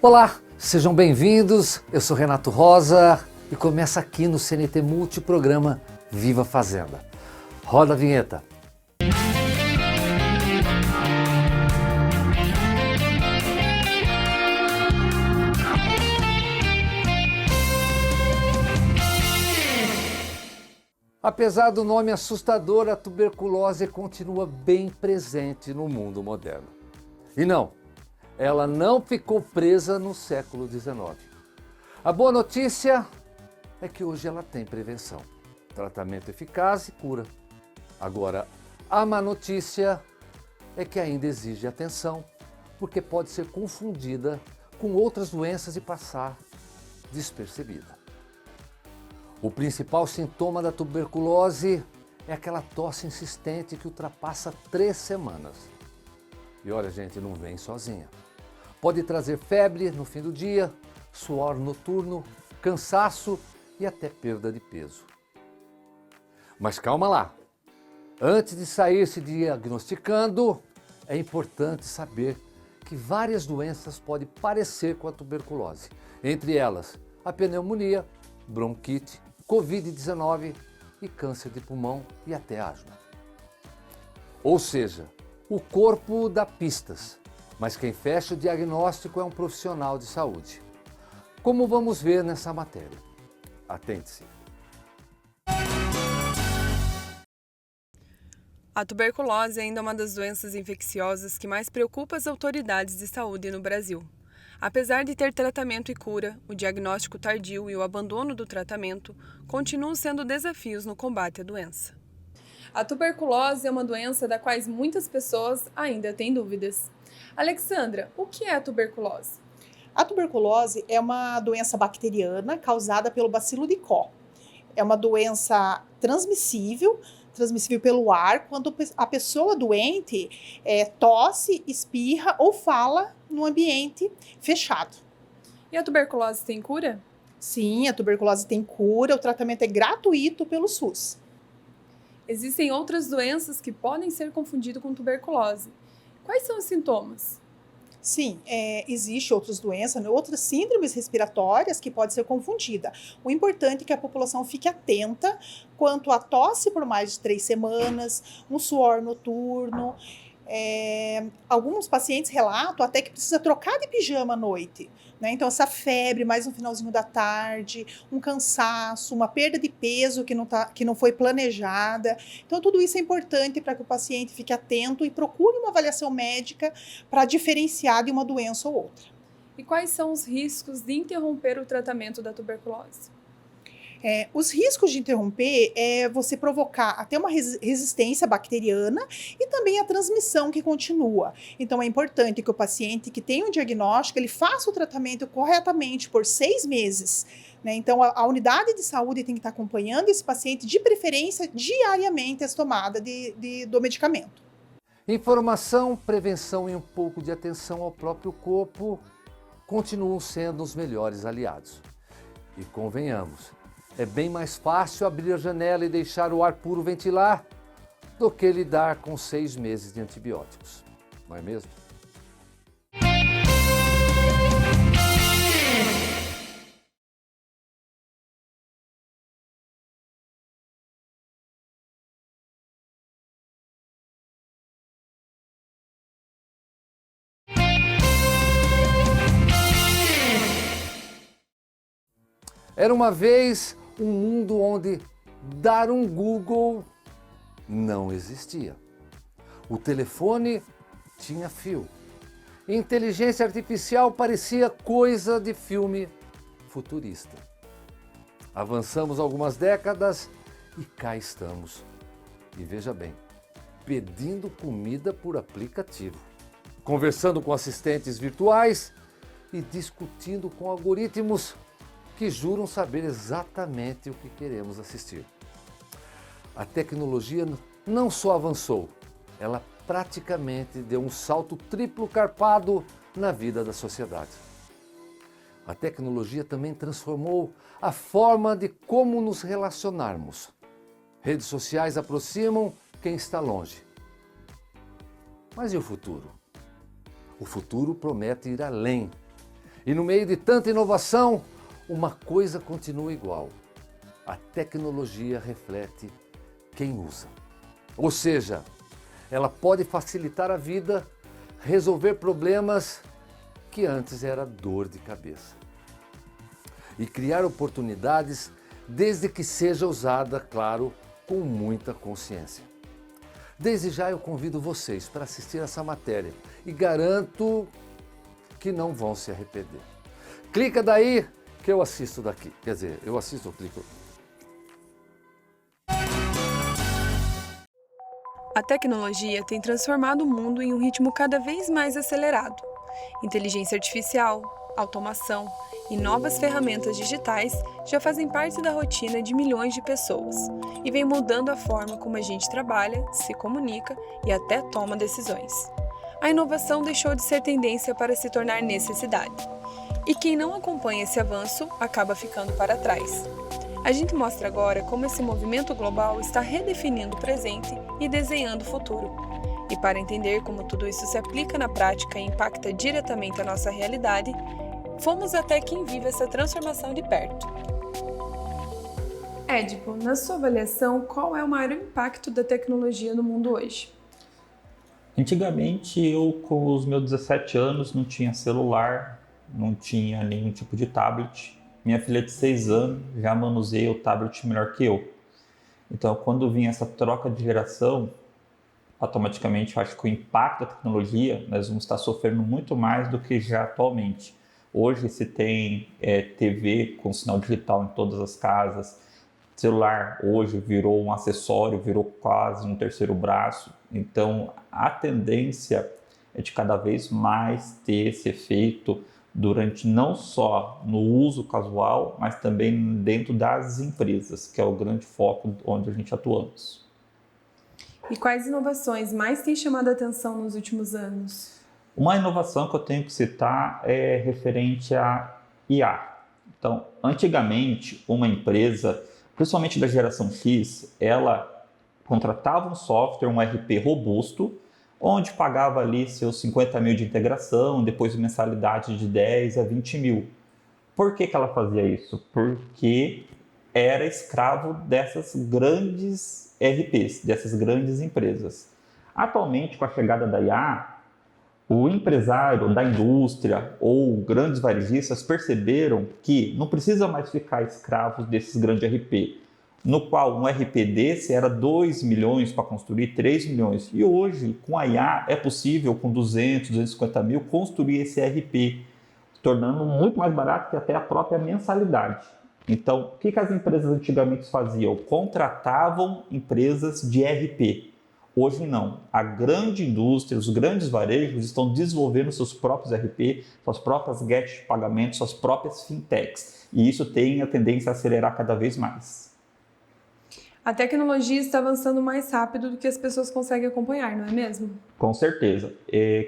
Olá, sejam bem-vindos. Eu sou Renato Rosa e começa aqui no CNT Multi o programa Viva Fazenda. Roda a vinheta. Apesar do nome assustador, a tuberculose continua bem presente no mundo moderno. E não, ela não ficou presa no século XIX. A boa notícia é que hoje ela tem prevenção, tratamento eficaz e cura. Agora, a má notícia é que ainda exige atenção, porque pode ser confundida com outras doenças e passar despercebida. O principal sintoma da tuberculose é aquela tosse insistente que ultrapassa 3 semanas. E olha, gente, não vem sozinha. Pode trazer febre no fim do dia, suor noturno, cansaço e até perda de peso. Mas calma lá. Antes de sair se diagnosticando, é importante saber que várias doenças podem parecer com a tuberculose. Entre elas, a pneumonia, bronquite, Covid-19 e câncer de pulmão e até asma. Ou seja, o corpo dá pistas, mas quem fecha o diagnóstico é um profissional de saúde. Como vamos ver nessa matéria. Atente-se. A tuberculose ainda é uma das doenças infecciosas que mais preocupa as autoridades de saúde no Brasil. Apesar de ter tratamento e cura, o diagnóstico tardio e o abandono do tratamento continuam sendo desafios no combate à doença. A tuberculose é uma doença da qual muitas pessoas ainda têm dúvidas. Alexandra, o que é a tuberculose? A tuberculose é uma doença bacteriana causada pelo bacilo de Koch. É uma doença transmissível pelo ar, quando a pessoa doente tosse, espirra ou fala no ambiente fechado. E a tuberculose tem cura? Sim, a tuberculose tem cura, o tratamento é gratuito pelo SUS. Existem outras doenças que podem ser confundidas com tuberculose. Quais são os sintomas? Sim, existem outras doenças, outras síndromes respiratórias que podem ser confundidas. O importante é que a população fique atenta quanto à tosse por mais de 3 semanas, um suor noturno. Alguns pacientes relatam até que precisa trocar de pijama à noite, né? Então, essa febre mais no finalzinho da tarde, um cansaço, uma perda de peso que não foi planejada. Então, tudo isso é importante para que o paciente fique atento e procure uma avaliação médica para diferenciar de uma doença ou outra. E quais são os riscos de interromper o tratamento da tuberculose? Os riscos de interromper é você provocar até uma resistência bacteriana e também a transmissão que continua. Então, é importante que o paciente que tem um diagnóstico, ele faça o tratamento corretamente por 6 meses. Né? Então, a unidade de saúde tem que estar acompanhando esse paciente, de preferência, diariamente, as tomadas do medicamento. Informação, prevenção e um pouco de atenção ao próprio corpo continuam sendo os melhores aliados. E convenhamos, é bem mais fácil abrir a janela e deixar o ar puro ventilar do que lidar com 6 meses de antibióticos, não é mesmo? Era uma vez um mundo onde dar um Google não existia. O telefone tinha fio. Inteligência artificial parecia coisa de filme futurista. Avançamos algumas décadas e cá estamos. E veja bem, pedindo comida por aplicativo, conversando com assistentes virtuais e discutindo com algoritmos que juram saber exatamente o que queremos assistir. A tecnologia não só avançou, ela praticamente deu um salto triplo carpado na vida da sociedade. A tecnologia também transformou a forma de como nos relacionarmos. Redes sociais aproximam quem está longe. Mas e o futuro? O futuro promete ir além. E no meio de tanta inovação, uma coisa continua igual. A tecnologia reflete quem usa. Ou seja, ela pode facilitar a vida, resolver problemas que antes era dor de cabeça. E criar oportunidades desde que seja usada, claro, com muita consciência. Desde já eu convido vocês para assistir essa matéria e garanto que não vão se arrepender. Clica daí que eu assisto daqui. Quer dizer, eu assisto, eu clico. A tecnologia tem transformado o mundo em um ritmo cada vez mais acelerado. Inteligência artificial, automação e novas ferramentas digitais já fazem parte da rotina de milhões de pessoas e vem mudando a forma como a gente trabalha, se comunica e até toma decisões. A inovação deixou de ser tendência para se tornar necessidade. E quem não acompanha esse avanço acaba ficando para trás. A gente mostra agora como esse movimento global está redefinindo o presente e desenhando o futuro. E para entender como tudo isso se aplica na prática e impacta diretamente a nossa realidade, fomos até quem vive essa transformação de perto. Édipo, na sua avaliação, qual é o maior impacto da tecnologia no mundo hoje? Antigamente, eu com os meus 17 anos não tinha celular, não tinha nenhum tipo de tablet. Minha filha de 6 anos já manuseia o tablet melhor que eu. Então, quando vinha essa troca de geração, automaticamente eu acho que o impacto da tecnologia nós vamos estar sofrendo muito mais do que já atualmente. Hoje se tem TV com sinal digital em todas as casas, celular hoje virou um acessório, virou quase um terceiro braço. Então a tendência é de cada vez mais ter esse efeito durante não só no uso casual, mas também dentro das empresas, que é o grande foco onde a gente atuamos. E quais inovações mais têm chamado a atenção nos últimos anos? Uma inovação que eu tenho que citar é referente à IA. Então, antigamente, uma empresa, principalmente da geração X, ela contratava um software, um ERP robusto, onde pagava ali seus 50 mil de integração, depois mensalidade de 10 a 20 mil. Por que ela fazia isso? Porque era escravo dessas grandes ERPs, dessas grandes empresas. Atualmente, com a chegada da IA, o empresário da indústria ou grandes varejistas perceberam que não precisa mais ficar escravos desses grandes ERP, no qual um ERP desse era 2 milhões para construir, 3 milhões. E hoje, com a IA, é possível, com 200, 250 mil, construir esse ERP, tornando muito mais barato que até a própria mensalidade. Então, o que as empresas antigamente faziam? Contratavam empresas de ERP. Hoje não. A grande indústria, os grandes varejos estão desenvolvendo seus próprios ERP, suas próprias gateways de pagamento, suas próprias fintechs. E isso tem a tendência a acelerar cada vez mais. A tecnologia está avançando mais rápido do que as pessoas conseguem acompanhar, não é mesmo? Com certeza.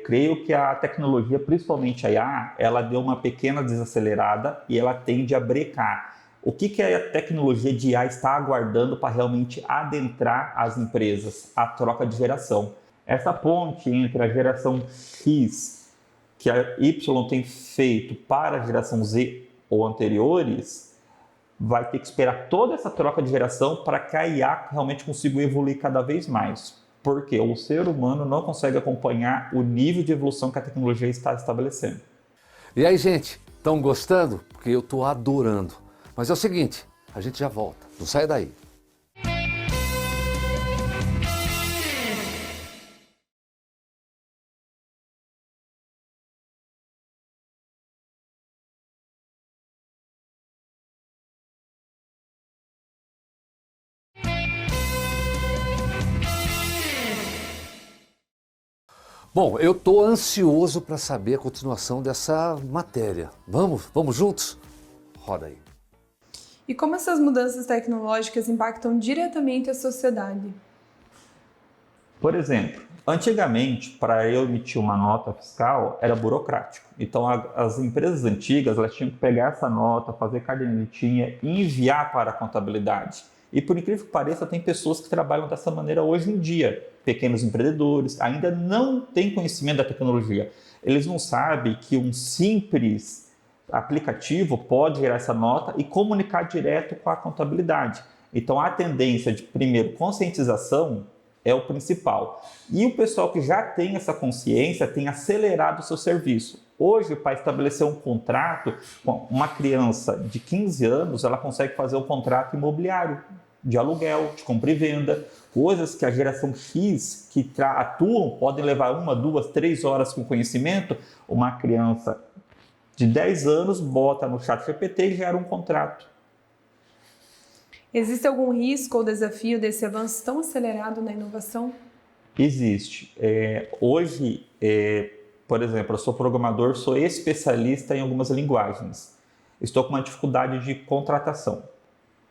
Creio que a tecnologia, principalmente a IA, ela deu uma pequena desacelerada e ela tende a brecar. O que a tecnologia de IA está aguardando para realmente adentrar as empresas? A troca de geração. Essa ponte entre a geração X, que a Y tem feito, para a geração Z ou anteriores, vai ter que esperar toda essa troca de geração para que a IA realmente consiga evoluir cada vez mais. Porque o ser humano não consegue acompanhar o nível de evolução que a tecnologia está estabelecendo. E aí, gente, estão gostando? Porque eu estou adorando. Mas é o seguinte, a gente já volta, não sai daí. Bom, eu estou ansioso para saber a continuação dessa matéria. Vamos juntos? Roda aí. E como essas mudanças tecnológicas impactam diretamente a sociedade? Por exemplo, antigamente, para eu emitir uma nota fiscal, era burocrático. Então, as empresas antigas elas tinham que pegar essa nota, fazer cadernetinha e enviar para a contabilidade. E, por incrível que pareça, tem pessoas que trabalham dessa maneira hoje em dia. Pequenos empreendedores ainda não têm conhecimento da tecnologia. Eles não sabem que um simples aplicativo pode gerar essa nota e comunicar direto com a contabilidade. Então, a tendência de, primeiro, conscientização é o principal. E o pessoal que já tem essa consciência tem acelerado o seu serviço. Hoje, para estabelecer um contrato, uma criança de 15 anos, ela consegue fazer um contrato imobiliário, de aluguel, de compra e venda, coisas que a geração X que atuam podem levar 1, 2, 3 horas com conhecimento. Uma criança de 10 anos bota no ChatGPT e gera um contrato. Existe algum risco ou desafio desse avanço tão acelerado na inovação? Existe. Hoje, por exemplo, eu sou programador, sou especialista em algumas linguagens. Estou com uma dificuldade de contratação.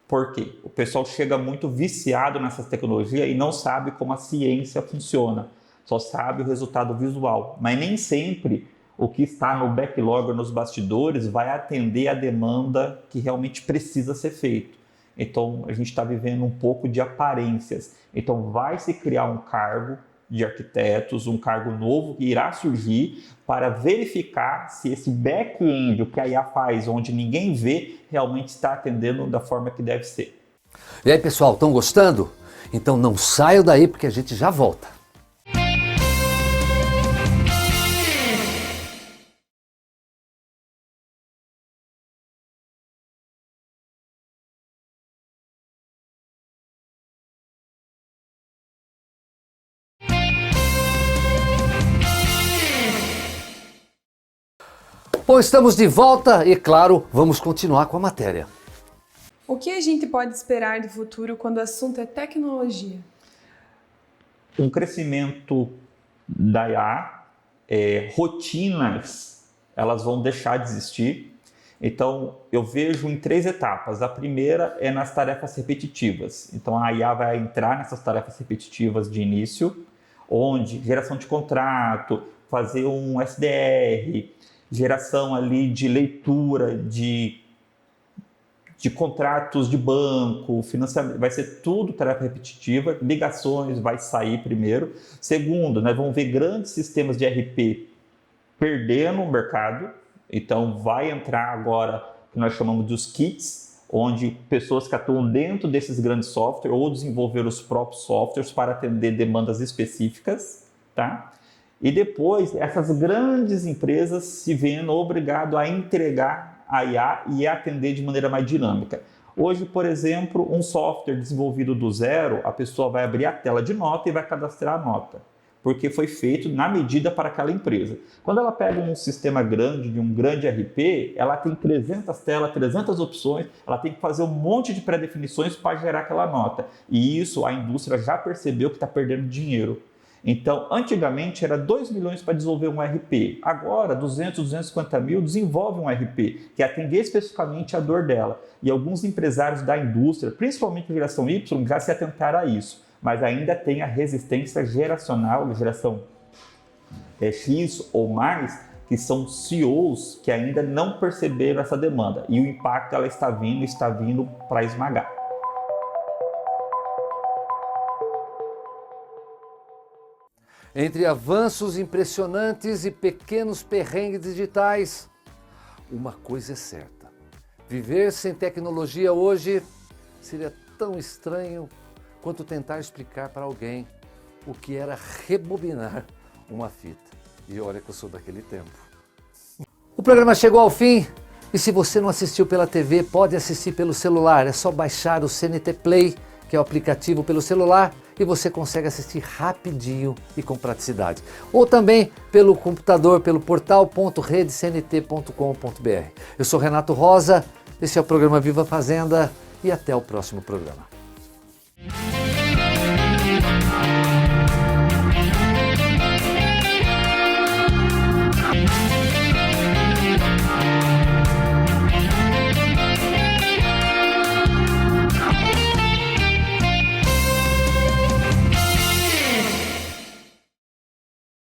Por quê? O pessoal chega muito viciado nessa tecnologia e não sabe como a ciência funciona. Só sabe o resultado visual. Mas nem sempre o que está no backlog, nos bastidores, vai atender a demanda que realmente precisa ser feito. Então, a gente está vivendo um pouco de aparências. Então, vai se criar um cargo de arquitetos, um cargo novo que irá surgir para verificar se esse back-end, o que a IA faz, onde ninguém vê, realmente está atendendo da forma que deve ser. E aí, pessoal, estão gostando? Então não saiam daí porque a gente já volta. Bom, estamos de volta e, claro, vamos continuar com a matéria. O que a gente pode esperar do futuro quando o assunto é tecnologia? Um crescimento da IA, rotinas, elas vão deixar de existir. Então, eu vejo em 3 etapas. A primeira é nas tarefas repetitivas. Então, a IA vai entrar nessas tarefas repetitivas de início, onde geração de contrato, fazer um SDR, geração ali de leitura de contratos de banco, financiamento, vai ser tudo tarefa repetitiva, ligações vai sair primeiro. Segundo, nós vamos ver grandes sistemas de ERP perdendo o mercado, então vai entrar agora o que nós chamamos dos kits, onde pessoas que atuam dentro desses grandes softwares ou desenvolver os próprios softwares para atender demandas específicas, tá? E depois, essas grandes empresas se vendo obrigadas a entregar a IA e atender de maneira mais dinâmica. Hoje, por exemplo, um software desenvolvido do zero, a pessoa vai abrir a tela de nota e vai cadastrar a nota, porque foi feito na medida para aquela empresa. Quando ela pega um sistema grande, de um grande ERP, ela tem 300 telas, 300 opções, ela tem que fazer um monte de pré-definições para gerar aquela nota. E isso a indústria já percebeu que está perdendo dinheiro. Então, antigamente era 2 milhões para desenvolver um ERP. Agora, 200, 250 mil desenvolve um ERP, que atende especificamente a dor dela. E alguns empresários da indústria, principalmente a geração Y, já se atentaram a isso. Mas ainda tem a resistência geracional, a geração X ou mais, que são CEOs que ainda não perceberam essa demanda. E o impacto ela está vindo para esmagar. Entre avanços impressionantes e pequenos perrengues digitais, uma coisa é certa: viver sem tecnologia hoje seria tão estranho quanto tentar explicar para alguém o que era rebobinar uma fita. E olha que eu sou daquele tempo. O programa chegou ao fim e se você não assistiu pela TV, pode assistir pelo celular. É só baixar o CNT Play, que é o aplicativo pelo celular, e você consegue assistir rapidinho e com praticidade. Ou também pelo computador, pelo portal.redecnt.com.br. Eu sou Renato Rosa, esse é o programa Viva Fazenda e até o próximo programa.